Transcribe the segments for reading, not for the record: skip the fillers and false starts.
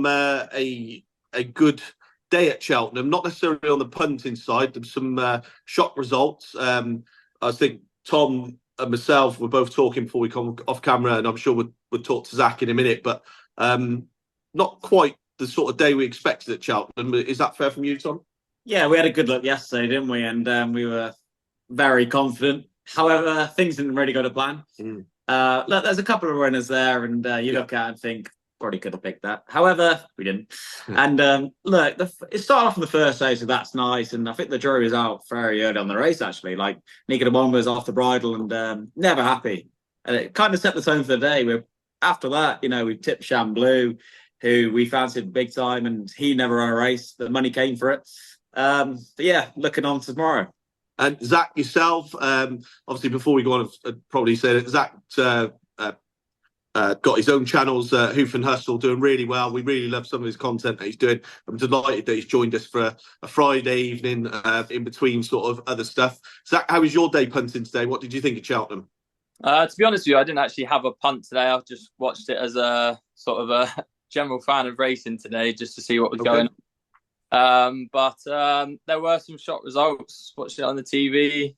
a good day at Cheltenham, not necessarily on the punting side. There's some shock results. I think Tom and myself were both talking before we come off camera, and I'm sure we'll talk to Zach in a minute, but not quite the sort of day we expected at Cheltenham. Is that fair from you, Tom? Yeah, we had a good look yesterday, didn't we? And we were very confident. However, things didn't really go to plan. Look, there's a couple of runners there, and you look at it and think, probably could have picked that. However, we didn't. And look, it started off in the first race, so that's nice. And I think the jury was out very early on the race, actually. Like, Nika de was off the bridle and never happy. And it kind of set the tone for the day. After that, we tipped Blue, who we fancied big time, and he never ran a race. The money came for it. But yeah, looking on to tomorrow. And Zach, yourself, obviously before we go on, I'd probably say that Zach got his own channels, Hoof and Hustle, doing really well. We really love some of his content that he's doing. I'm delighted that he's joined us for a Friday evening in between sort of other stuff. Zach, how was your day punting today? What did you think of Cheltenham? To be honest with you, I didn't actually have a punt today. I've just watched it as a sort of a general fan of racing today, just to see what was going on. But there were some shock results. Watched it on the TV.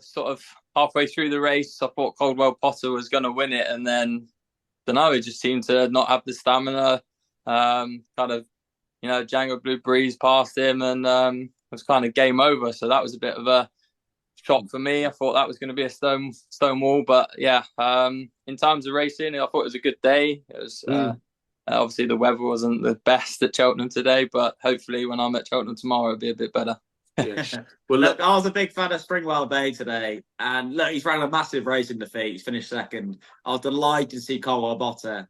Sort of halfway through the race, I thought Caldwell Potter was going to win it, and then I don't know, it just seemed to not have the stamina. Django Blue breezed past him, and it was kind of game over. So that was a bit of a shock for me. I thought that was going to be a stone wall, but yeah. In terms of racing, I thought it was a good day. It was obviously the weather wasn't the best at Cheltenham today, but hopefully when I'm at Cheltenham tomorrow, it'll be a bit better. Yes. Well, look, I was a big fan of Springwell Bay today, and look, he's ran a massive race in defeat. He's finished second. I was delighted to see Caldwell Potter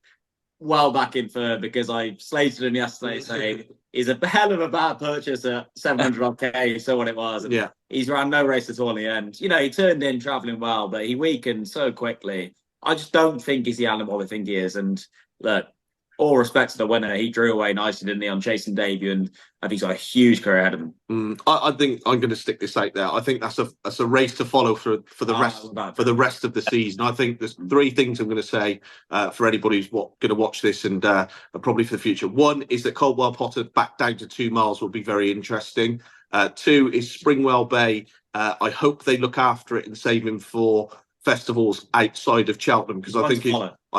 well back in third, because I slated him yesterday saying he's a hell of a bad purchase at 700 odd K, so what it was. And he's ran no race at all in the end. He turned in travelling well, but he weakened so quickly. I just don't think he's the animal I think he is. And look, all respect to the winner, he drew away nicely, didn't he, on chasing debut, and I think he's got a huge career ahead of him. I think I'm going to stick this out there. I think that's a race to follow for the rest of the season. I think there's three things I'm going to say for anybody who's going to watch this and probably for the future. One is that Caldwell Potter back down to 2 miles will be very interesting. Two is Springwell Bay. I hope they look after it and save him for festivals outside of Cheltenham, because I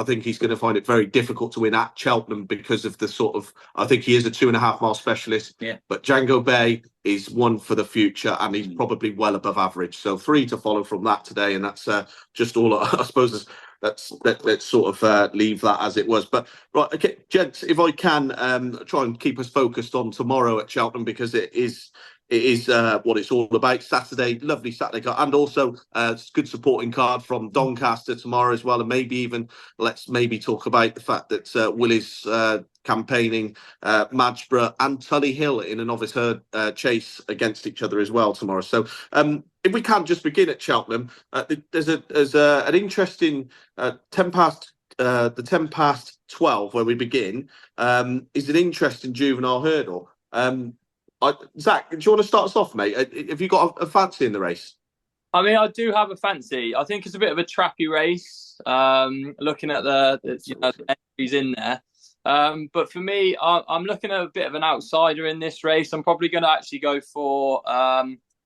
think he's going to find it very difficult to win at Cheltenham because of the sort of, I think he is a 2.5 mile specialist, but Django Bay is one for the future, and he's probably well above average. So 3 to follow from that today, and that's just all I suppose. Let's sort of leave that as it was. But right, okay, gents, if I can try and keep us focused on tomorrow at Cheltenham, because it is what it's all about. Saturday, lovely Saturday card, and also good supporting card from Doncaster tomorrow as well. And let's talk about the fact that Will is campaigning Madgeborough and Tully Hill in a novice herd chase against each other as well tomorrow. So if we can just begin at Cheltenham, there's an interesting 10 past 12 where we begin is an interesting juvenile hurdle. Zach, do you want to start us off, mate? Have you got a fancy in the race? I mean, I do have a fancy. I think it's a bit of a trappy race, looking at the entries in there. But for me, I'm looking at a bit of an outsider in this race. I'm probably going to actually go for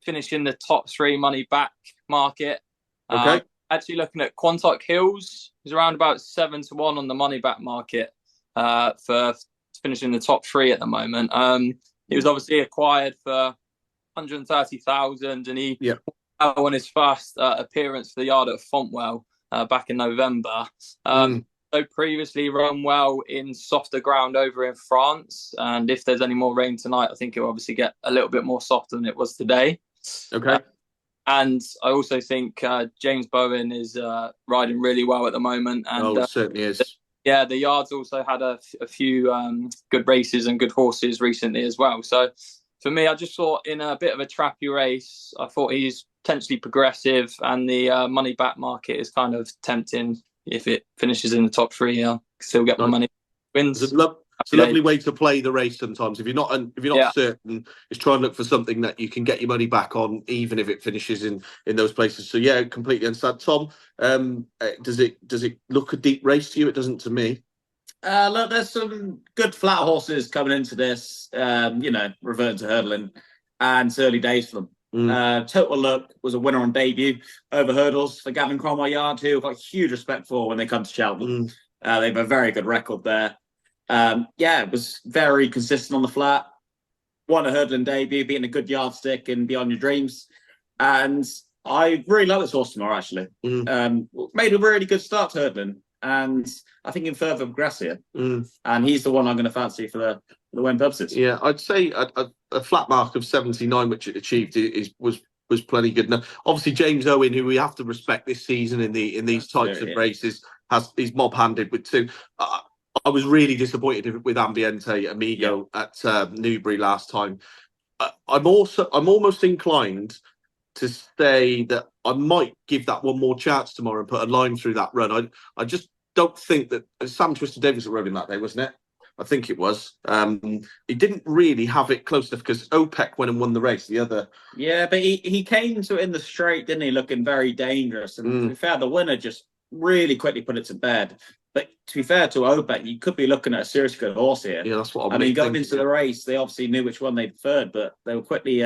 finishing the top 3 money back market. Okay. Actually looking at Quantock Hills. He's around about 7 to 1 on the money back market for finishing the top 3 at the moment. He was obviously acquired for 130,000, and he won his first appearance for the yard at Fontwell back in November. So previously run well in softer ground over in France, and if there's any more rain tonight, I think it'll obviously get a little bit more softer than it was today. Okay. And I also think James Bowen is riding really well at the moment. And it certainly is. Yeah, the yards also had a few good races and good horses recently as well. So for me, I just thought in a bit of a trappy race, I thought he's potentially progressive, and the money back market is kind of tempting. If it finishes in the top 3, I'll still get my money. Wins. It's a lovely way to play the race sometimes. If you're not certain, is try and look for something that you can get your money back on, even if it finishes in those places. So yeah, completely understand. Tom, does it look a deep race to you? It doesn't to me. Look, there's some good flat horses coming into this. Reverting to hurdling, and it's early days for them. Total Look was a winner on debut over hurdles for Gavin Cromwell Yard, who I've got huge respect for when they come to Cheltenham. They have a very good record there. It was very consistent on the flat. Won a hurdling debut, beating a good yardstick and Beyond Your Dreams. And I really like this horse tomorrow, actually. Made a really good start to hurdling. And I think in further progress here. And he's the one I'm going to fancy for the win purposes. Yeah, I'd say a flat mark of 79, which it achieved, was plenty good. Now, obviously, James Owen, who we have to respect this season in these types of races, is mob-handed with two. I was really disappointed with Ambiente Amigo at Newbury last time. I'm almost inclined to say that I might give that one more chance tomorrow and put a line through that run. I just don't think that Sam Twister Davis rode him that day, wasn't it? I think it was. He didn't really have it close enough because OPEC went and won the race. The other, but he came to it in the straight, didn't he? Looking very dangerous. And to be fair, the winner just really quickly put it to bed. But to be fair to OPEC, you could be looking at a seriously good horse here. Yeah, that's what I mean, going into the race, they obviously knew which one they preferred, but they were quickly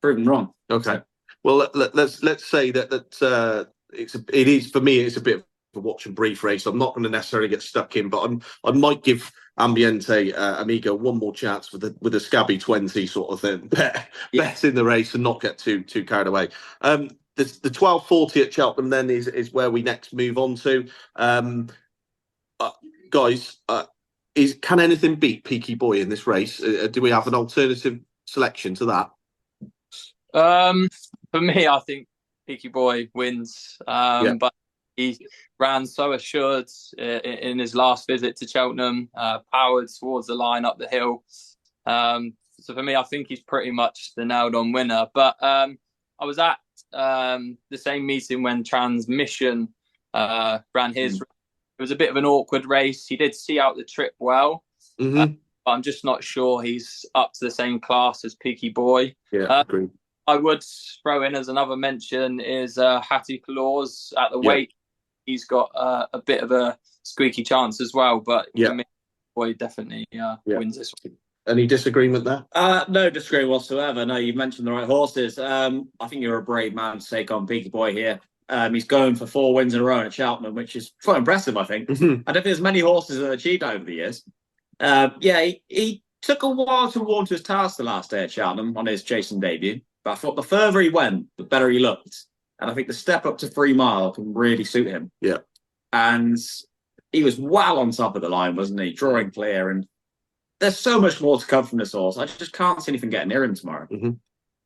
proven wrong. Okay. So. Well, let's say that it is for me. It's a bit of a watch and brief race. I'm not going to necessarily get stuck in, but I might give Ambiente Amigo one more chance with a scabby 20 sort of thing. Bet in the race and not get too carried away. The 12:40 at Cheltenham then is where we next move on to. Guys, can anything beat Peaky Boy in this race? Do we have an alternative selection to that? For me, I think Peaky Boy wins. But he ran so assured in his last visit to Cheltenham, powered towards the line up the hill. So for me, I think he's pretty much the nailed-on winner. But I was at the same meeting when Transmission ran his. It was a bit of an awkward race. He did see out the trip well. But I'm just not sure he's up to the same class as Peaky Boy. Yeah, agree. I would throw in as another mention is Hattie Claus at the weight. He's got a bit of a squeaky chance as well, but for me, Boy definitely wins this one. Any disagreement there? No disagreement whatsoever. No, you mentioned the right horses. I think you're a brave man to take on Peaky Boy here. He's going for 4 wins in a row at Cheltenham, which is quite impressive, I think. I don't think there's many horses that have achieved that over the years. He took a while to warm to his task the last day at Cheltenham on his chasing debut. But I thought the further he went, the better he looked. And I think the step up to 3 mile can really suit him. Yeah. And he was well on top of the line, wasn't he? Drawing clear. And there's so much more to come from this horse. I just can't see anything getting near him tomorrow. In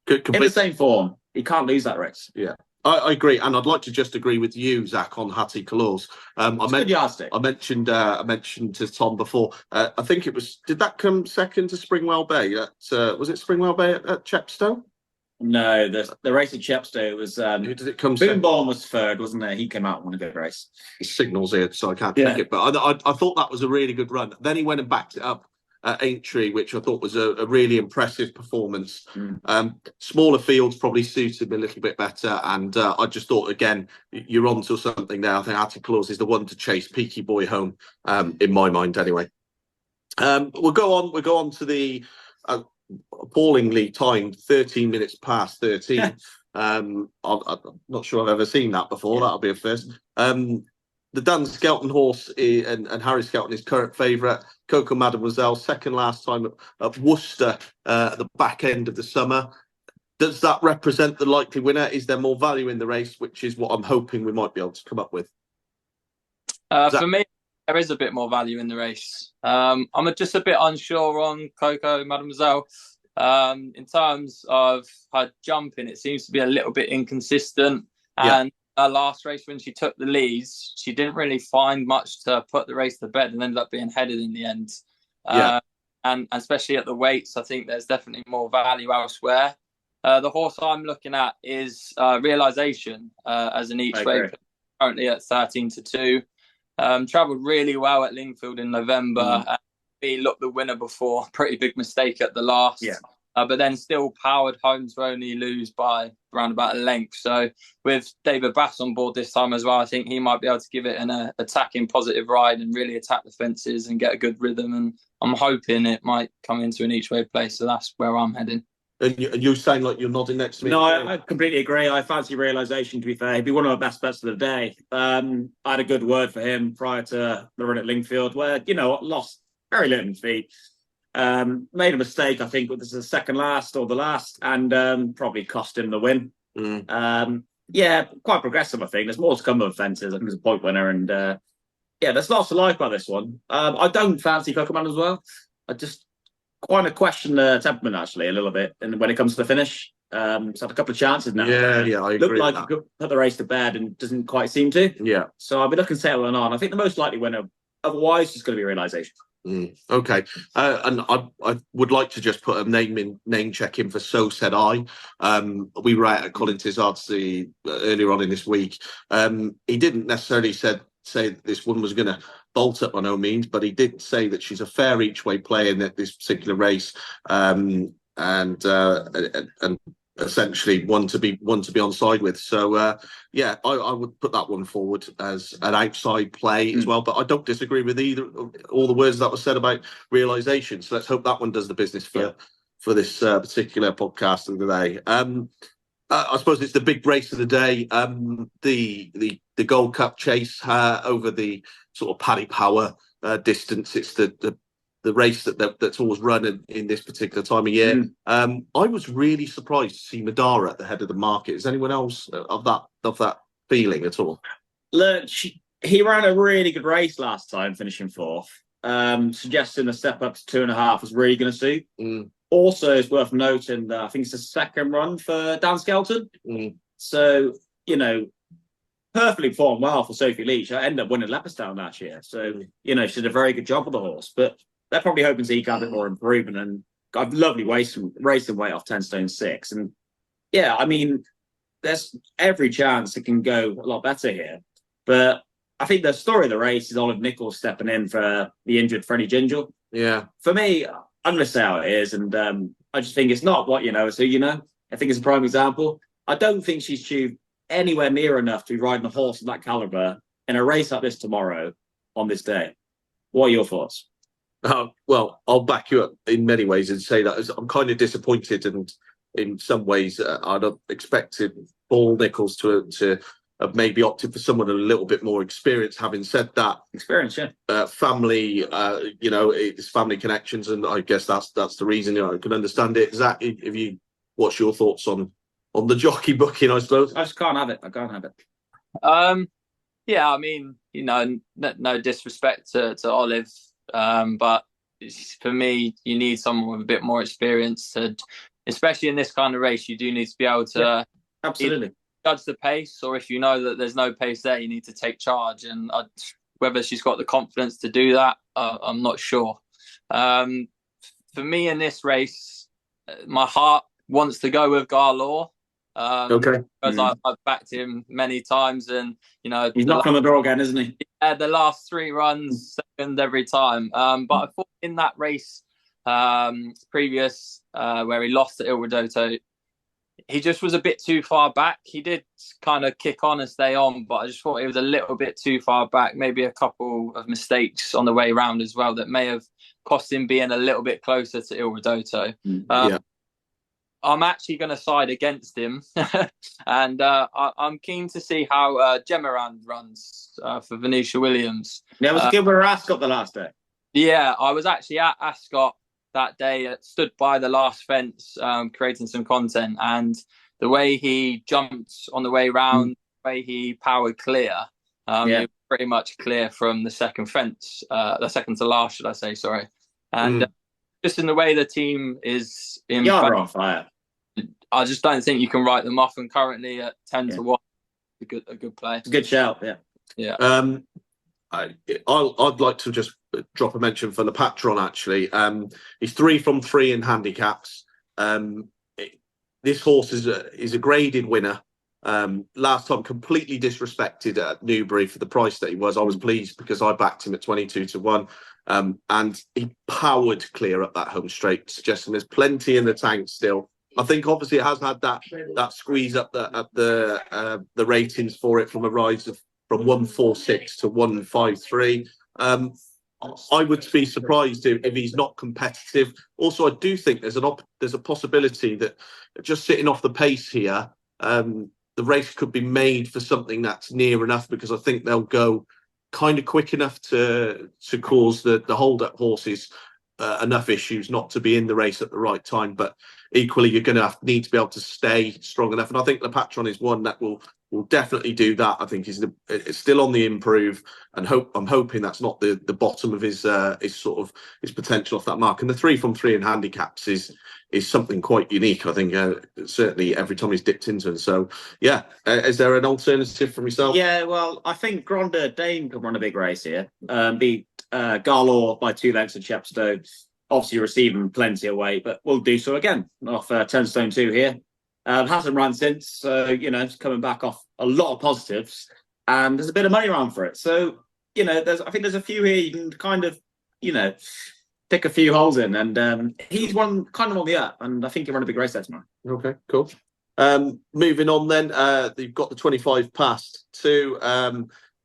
the same form, he can't lose that race. Yeah. I agree, and I'd like to just agree with you, Zach, on Hattie Claus. I mentioned to Tom before. I think it was. Did that come second to Springwell Bay? Was it Springwell Bay at Chepstow? No, the race at Chepstow was. Who did it come? Boomborn was third, wasn't there? He came out and won a good race. His signals here, so I can't take it. But I thought that was a really good run. Then he went and backed it up at Aintree, which I thought was a really impressive performance. Smaller fields probably suited me a little bit better, and I just thought again, you're onto something there. I think Hattie Claus is the one to chase Peaky Boy home, in my mind, anyway. We'll go on to the appallingly timed 13 minutes past 13. I'm not sure I've ever seen that before. That'll be a first. The Dan Skelton horse and Harry Skelton is current favourite. Coco Mademoiselle, second last time at Worcester at the back end of the summer. Does that represent the likely winner? Is there more value in the race, which is what I'm hoping we might be able to come up with? For me, there is a bit more value in the race. I'm just a bit unsure on Coco Mademoiselle. In terms of her jumping, it seems to be a little bit inconsistent. And her last race, when she took the leads, she didn't really find much to put the race to bed and ended up being headed in the end. And especially at the weights, I think there's definitely more value elsewhere. The horse I'm looking at is Realization as an each way, currently at 13-2. Travelled really well at Lingfield in November. And he looked the winner before. Pretty big mistake at the last. but then still powered home to only lose by around about a length. So with David Bass on board this time as well, I think he might be able to give it an attacking positive ride and really attack the fences and get a good rhythm. And I'm hoping it might come into an each way place. So that's where I'm heading. And you sound like you're nodding next to me. No, I completely agree. I fancy Realisation, to be fair. He'd be one of my best bets of the day. I had a good word for him prior to the run at Lingfield, where, lost very little in feet. Made a mistake, I think, with the second last or the last, and probably cost him the win. Quite progressive, I think. There's more to come with fences. I think he's a point winner, and there's lots to like about this one. I don't fancy Cocoman as well. I just kind of question the temperament, actually, a little bit, and when it comes to the finish. It's had a couple of chances now. Yeah, I agree. Looked like he could put the race to bed and doesn't quite seem to. Yeah. So I'll be looking settling on. I think the most likely winner, otherwise, is going to be Realisation. Okay, and I would like to just put a name check in for So Said I. We were out at Colin Tizard's earlier on in this week. He didn't necessarily say that this one was going to bolt up by no means, but he did say that she's a fair each way player in this particular race, and essentially one to be on side with. So I would put that one forward as an outside play as well. But I don't disagree with all the words that were said about Realisation. So let's hope that one does the business for this particular podcast of the day. I suppose it's the big race of the day. The Gold Cup chase over the sort of Paddy Power distance. It's the race that's always run in this particular time of year. I was really surprised to see Madara at the head of the market. Is anyone else of that feeling at all? Look, he ran a really good race last time, finishing fourth. Suggesting a step up to 2.5 was really going to suit. Also, it's worth noting that I think it's the second run for Dan Skelton. So, perfectly performed well for Sophie Leach. I ended up winning Leopardstown last year. So, she did a very good job with the horse. But they're probably hoping to eke out a bit more improvement, and got a lovely racing weight off 10 stone 6. And there's every chance it can go a lot better here. But I think the story of the race is Olive Nichols stepping in for the injured Freddie Gingell. Yeah. For me, I'm going to say how it is. And I just think it's not what you know, it's who you know. I think it's a prime example. I don't think she's achieved anywhere near enough to be riding a horse of that calibre in a race like this tomorrow on this day. What are your thoughts? Well, I'll back you up in many ways and say that I'm kind of disappointed, and in some ways I'd have expected Paul Nichols to have maybe opted for someone a little bit more experienced. Having said that, experience, family, it's family connections, and I guess that's the reason. I can understand it. Zach, what's your thoughts on the jockey booking? I suppose I just can't have it. I can't have it. No disrespect to Olive. But for me, you need someone with a bit more experience especially in this kind of race. You do need to be able to absolutely judge the pace, or if you know that there's no pace there, you need to take charge. And whether she's got the confidence to do that, I'm not sure. For me in this race, my heart wants to go with Garlaw. Because I've backed him many times, and he's knocking on the door again, isn't he? Yeah, the last 3 runs, second every time. But I thought in that race previous where he lost to Il Ridotto, he just was a bit too far back. He did kind of kick on and stay on, but I just thought he was a little bit too far back. Maybe a couple of mistakes on the way round as well that may have cost him being a little bit closer to Il Ridotto. I'm actually going to side against him, and I'm keen to see how Gemarand runs for Venetia Williams. Yeah, it was good with Ascot the last day. Yeah, I was actually at Ascot that day, stood by the last fence, creating some content, and the way he jumped on the way round, the way he powered clear, he was pretty much clear from the second fence, the second to last, should I say, sorry. And just in the way the team is in You're on fire. I just don't think you can write them off, and currently at 10 to 1, a good play. It's a good shout, yeah. I'd like to just drop a mention for the Patron. Actually, he's 3 from 3 in handicaps. This horse is a graded winner. Last time completely disrespected at Newbury for the price that he was. I was pleased because I backed him at 22 to 1. And he powered clear up that home straight, suggesting there's plenty in the tank still. I think obviously it has had that squeeze up the ratings for it from a rise of from 146 to 153. I would be surprised if he's not competitive. Also, I do think there's a possibility that just sitting off the pace here, the race could be made for something that's near enough, because I think they'll go kind of quick enough to cause the hold-up horses enough issues not to be in the race at the right time. But equally, you're going to need to be able to stay strong enough. And I think the Patron is one that will definitely do that. I think it's still on the improve, and I'm hoping that's not the bottom of his potential off that mark. And the 3 from 3 in handicaps is something quite unique. I think certainly every time he's dipped into it. So yeah, is there an alternative from yourself? Yeah, well, I think Gronder Dane could run a big race here. Beat Garlaw by 2 lengths at Chepstow. Obviously receiving plenty of weight, but will do so again off 10 stone 2 here. Hasn't run since, so it's coming back off a lot of positives, and there's a bit of money around for it. So I think there's a few here you can kind of pick a few holes in, and he's one kind of on the up, and I think he'll run a big race there tomorrow. Okay, cool. Moving on then, you've got the 25 past 2.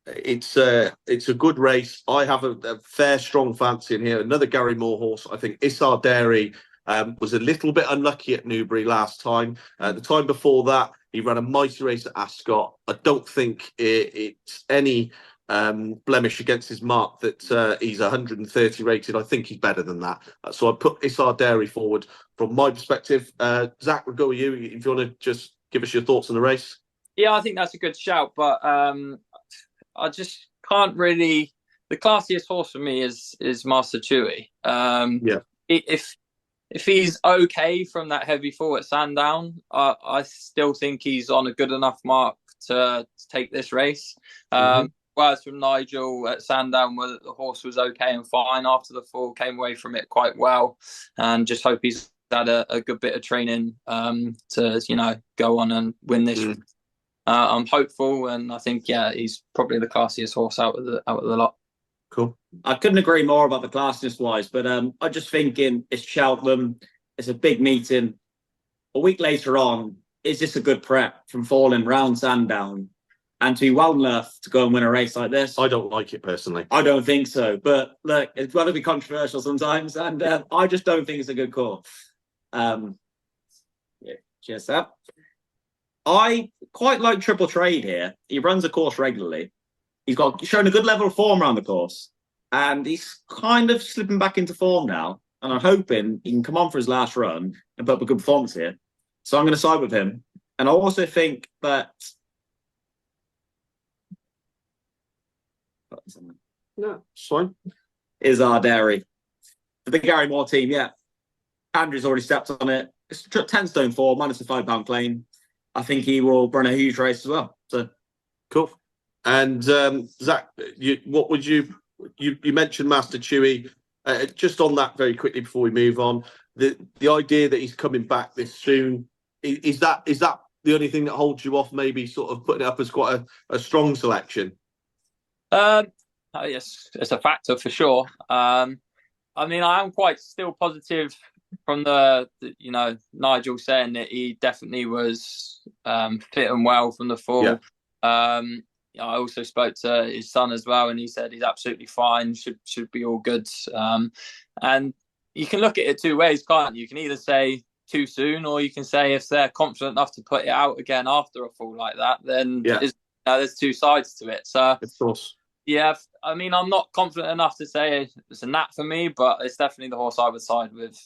It's a good race. I have a fair strong fancy in here. Another Gary Moore horse. I think Issar Dairy was a little bit unlucky at Newbury last time. The time before that, he ran a mighty race at Ascot. I don't think it's any blemish against his mark that he's 130 rated. I think he's better than that. So I put Issar Dairy forward from my perspective. Zach, we'll go with you if you want to just give us your thoughts on the race. Yeah, I think that's a good shout, but I just can't really. The classiest horse for me is Master Chewy. If he's okay from that heavy fall at Sandown, I still think he's on a good enough mark to take this race. Whereas from Nigel at Sandown, where the horse was okay and fine after the fall, came away from it quite well, and just hope he's had a good bit of training to go on and win this. I'm hopeful, and I think he's probably the classiest horse out of the lot. Cool. I couldn't agree more about the classiness wise, but I just thinking it's Cheltenham, it's a big meeting. A week later on, is this a good prep from falling round Sandown and to be well enough to go and win a race like this? I don't like it personally. I don't think so, but look, it's got to be controversial sometimes, and I just don't think it's a good call. Cheers, Seb. I quite like Triple Trade here. He runs the course regularly. He's shown a good level of form around the course, and he's kind of slipping back into form now. And I'm hoping he can come on for his last run and put up a good performance here. So I'm going to side with him. And I also think that no, it's fine. Is our dairy for the Gary Moore team? Yeah, Andrew's already stepped on it. It's 10 stone 4 minus a £5 claim. I think he will run a huge race as well. So cool. And Zach, what would you mentioned Master Chewy? Just on that very quickly before we move on, the idea that he's coming back this soon, is that the only thing that holds you off? Maybe sort of putting it up as quite a strong selection. Yes, it's a factor for sure. I mean, I am quite still positive from the Nigel saying that he definitely was fit and well from the fall. Yeah. I also spoke to his son as well, and he said he's absolutely fine, should be all good. And you can look at it 2 ways, can't you? You can either say too soon, or you can say if they're confident enough to put it out again after a fall like that, then there's 2 sides to it. So of course. Yeah, I mean, I'm not confident enough to say it's a nat for me, but it's definitely the horse I would side with.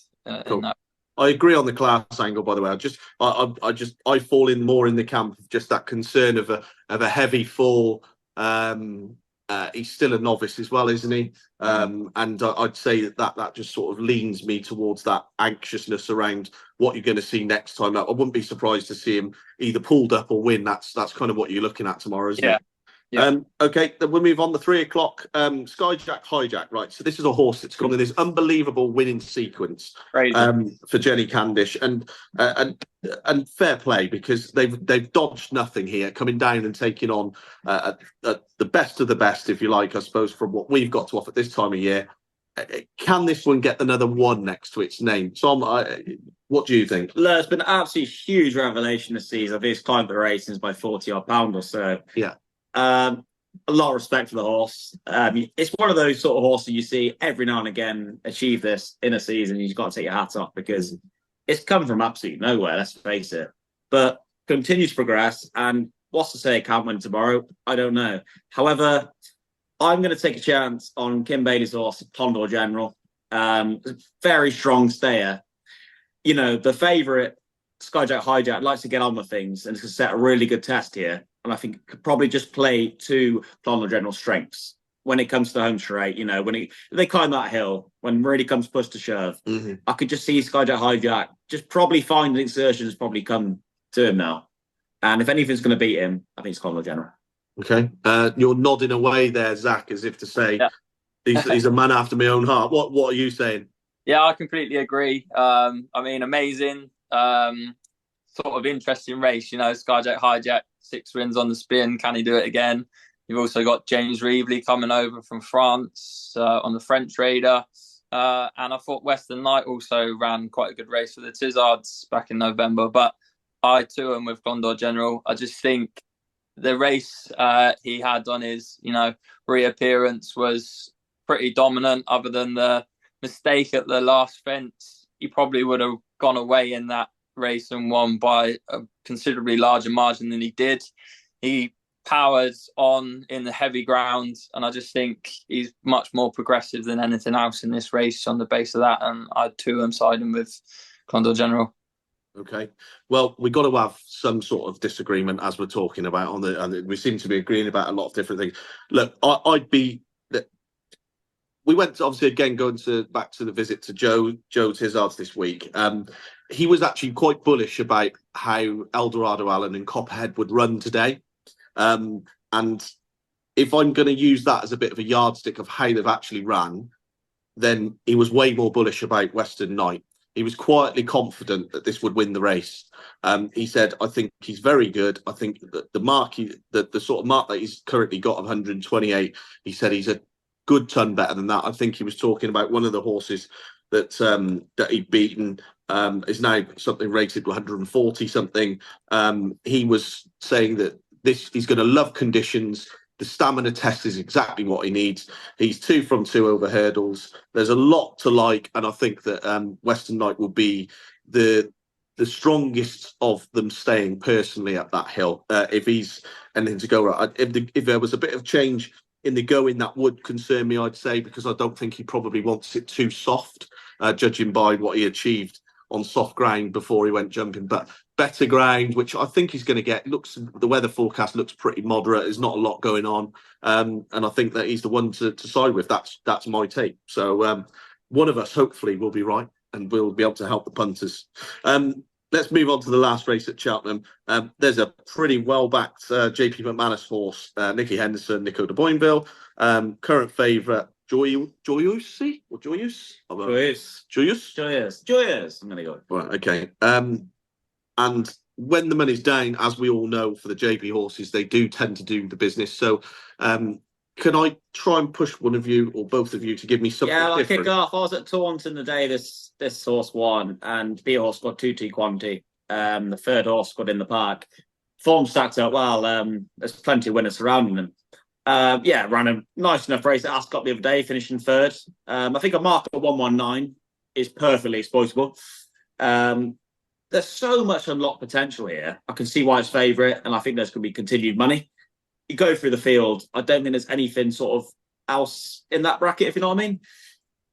Cool. I agree on the class angle, by the way. I fall in more in the camp of just that concern of a heavy fall. He's still a novice as well, isn't he? And I'd say that just sort of leans me towards that anxiousness around what you're going to see next time. I wouldn't be surprised to see him either pulled up or win. That's kind of what you're looking at tomorrow, isn't it? Yeah. Okay, then we'll move on. The 3 o'clock Skyjack Hijack. Right, so this is a horse that's gone in this unbelievable winning sequence for Jenny Candish, and fair play, because they've dodged nothing here, coming down and taking on the best of the best, if you like, I suppose, from what we've got to offer this time of year. Can this one get another one next to its name? Tom, what do you think? Look, it's been an absolutely huge revelation this season. I think it's climbed the ratings by 40-odd pound or so. Yeah. A lot of respect for the horse. It's one of those sort of horses you see every now and again achieve this in a season. You've got to take your hat off because it's come from absolutely nowhere, let's face it. But continues to progress. And what's to say it can't win tomorrow? I don't know. However, I'm going to take a chance on Kim Bailey's horse, Condor General. Very strong stayer. You know, the favourite, Skyjack Hijack, likes to get on with things and it's going to set a really good test here. And I think could probably just play to Condor General's strengths when it comes to home straight. You know, when they climb that hill, when really comes push to shove, I could just see Skyjack Hijack just probably find the exertions probably come to him now. And if anything's going to beat him, I think it's Condor General. Okay. You're nodding away there, Zach, as if to say he's a man after my own heart. What are you saying? Yeah, I completely agree. I mean, amazing, sort of interesting race. You know, Skyjack Hijack, 6 wins on the spin. Can he do it again? You've also got James Reevely coming over from France on the French Raider. And I thought Western Knight also ran quite a good race for the Tizzards back in November. But I too am with Condor General. I just think the race he had on his, reappearance was pretty dominant. Other than the mistake at the last fence, he probably would have gone away in that race and won by a considerably larger margin than he did. He powered on in the heavy ground, and I just think he's much more progressive than anything else in this race on the base of that. And I too am siding with Condor General. Okay, well, we got to have some sort of disagreement as we're talking about and we seem to be agreeing about a lot of different things. Look, we went obviously again back to the visit to Joe Tizzards this week. He was actually quite bullish about how Eldorado Allen and Copperhead would run today. And if I'm going to use that as a bit of a yardstick of how they've actually ran, then he was way more bullish about Western Knight. He was quietly confident that this would win the race. He said, I think he's very good. I think that the sort of mark that he's currently got of 128, he said he's a good ton better than that. I think he was talking about one of the horses that he'd beaten is now something rated 140 something. He was saying that he's going to love conditions. The stamina test is exactly what he needs. He's 2 from 2 over hurdles. There's a lot to like, and I think that Western Knight will be the strongest of them staying personally at that hill. If he's anything to go right, if there was a bit of change in the going, that would concern me, I'd say, because I don't think he probably wants it too soft, judging by what he achieved on soft ground before he went jumping. But better ground, which I think he's going to get. The weather forecast looks pretty moderate. There's not a lot going on, and I think that he's the one to side with. That's my take. So one of us hopefully will be right, and we'll be able to help the punters. Let's move on to the last race at Cheltenham. There's a pretty well-backed JP McManus horse, Nicky Henderson, Nico de Boinville, current favourite, Joyous. I'm going to go. Right, okay. And when the money's down, as we all know, for the JP horses, they do tend to do the business. So can I try and push one of you or both of you to give me something different? Yeah, I'll kick off. I was at Taunton the day this horse won, and B horse got 2T quantity. The third horse got in the park. Form stacked up well. There's plenty of winners surrounding them. Ran a nice enough race at Ascot the other day, finishing third. I think a mark of 119 is perfectly exploitable. There's so much unlocked potential here. I can see why it's favourite, and I think there's going to be continued money. You go through the field, I don't think there's anything sort of else in that bracket, if you know what I mean.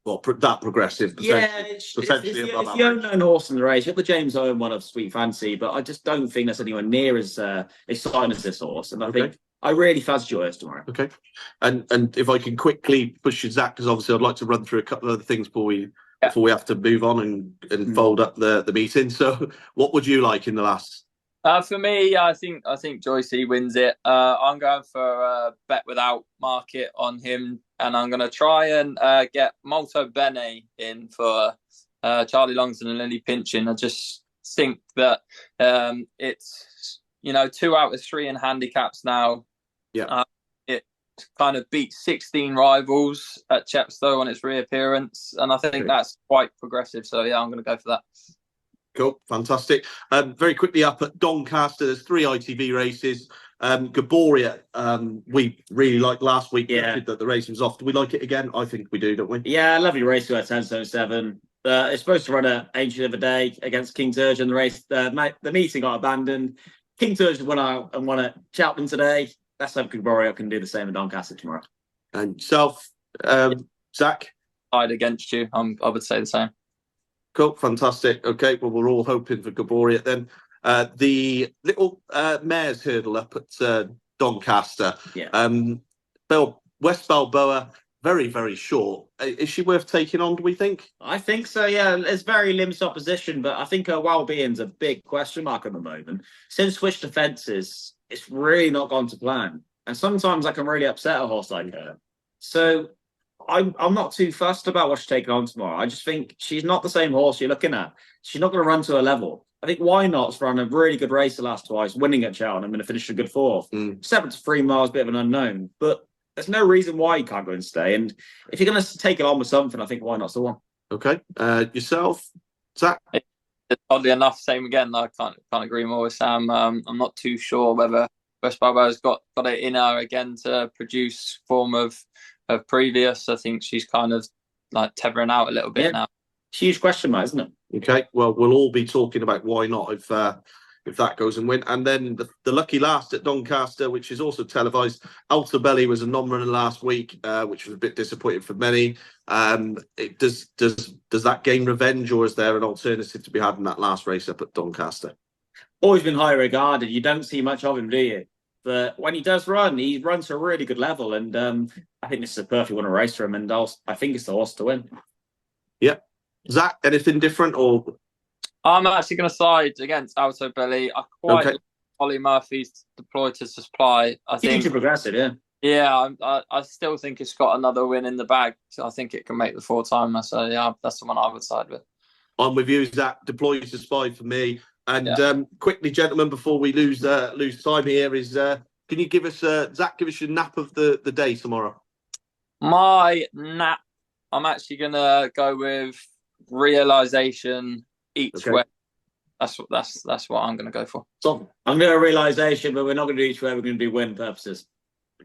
Well, that progressive, potentially above it's the unknown horse in the race. You have the James Owen one of Sweet Fancy, but I just don't think that's anywhere near as exciting as this horse. And I think I really fancy Joyous tomorrow. Okay, and if I can quickly push you, Zach, because obviously I'd like to run through a couple of other things before we have to move on and fold up the meeting. So, what would you like in the last? For me, I think Joyce wins it. I'm going for a bet without market on him, and I'm going to try and get Molto Bene in for Charlie Longton and Lily Pinchin. I just think that it's 2 out of 3 in handicaps now. Yeah. It kind of beat 16 rivals at Chepstow on its reappearance, and I think that's quite progressive. So yeah, I'm going to go for that. Cool, fantastic. Very quickly up at Doncaster, there's 3 ITV races. Gaboria, we really liked last week. That the race was off. Do we like it again? I think we do, don't we? Yeah, lovely race to 10.7. It's supposed to run at Ancient of a Day against King Turgeon. The race, the meeting got abandoned. King Turgeon won out and won at Cheltenham today. Let's hope Gaboria can do the same at Doncaster tomorrow. And yourself, Zach? I'd against you. I would say the same. Cool, fantastic. Okay, well, we're all hoping for Gaboria then. The little mares hurdle up at Doncaster. West Balboa, very, very short. Is she worth taking on, do we think? I think so, yeah. It's very limited opposition, but I think her well-being's a big question mark at the moment. Since switched to fences, it's really not gone to plan. And sometimes I can really upset a horse like her. So I'm not too fussed about what she's taking on tomorrow. I just think she's not the same horse you're looking at. She's not going to run to her level. I think Why Not's run a really good race the last twice, winning at Cheltenham and finished a good 4th. 7 to 3 miles, bit of an unknown. But there's no reason why you can't go and stay. And if you're going to take it on with something, I think Why Not's the one. Okay. Yourself, Zach? Oddly enough, same again. I can't agree more with Sam. I'm not too sure whether West Balboa's got it in her again to produce form of previous. I think she's kind of like tethering out a little bit now. Huge question mark, isn't it? Okay, well, we'll all be talking about Why Not if that goes and win. And then the lucky last at Doncaster, which is also televised. Alta Belly was a non-runner last week, which was a bit disappointing for many. Does that gain revenge, or is there an alternative to be had in that last race up at Doncaster? Always been high regarded. You don't see much of him, do you? But when he does run, he runs to a really good level. And I think this is a perfect one to race for him. And I think it's the horse to win. Yeah. Zach, anything different? Or I'm actually going to side against Alto Belly. I quite like Ollie Murphy's deployed to supply. I think progressive, yeah. Yeah, I still think it's got another win in the bag. So I think it can make the 4-timer. So yeah, that's the one I would side with. I'm with you, Zach. Deployed to spy for me. And quickly, gentlemen, before we lose time here, is can you give us Zach? Give us your nap of the day tomorrow. My nap, I'm actually gonna go with Realization each way. That's what I'm gonna go for. So I'm gonna Realization, but we're not gonna do each way. We're gonna do win purposes.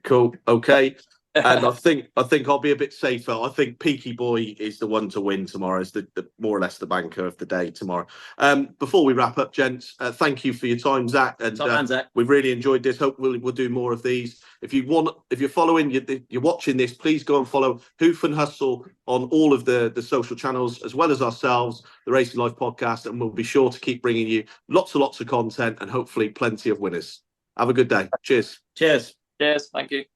Cool. Okay. And I think I'll be a bit safer. I think Peaky Boy is the one to win tomorrow. Is the more or less the banker of the day tomorrow. Before we wrap up, gents, thank you for your time, Zach. And Zach. We've really enjoyed this. Hope we'll do more of these. If you're following, you're watching this, please go and follow Hoof and Hustle on all of the social channels, as well as ourselves, the Racing Life podcast, and we'll be sure to keep bringing you lots of content and hopefully plenty of winners. Have a good day. Cheers. Cheers. Cheers. Thank you.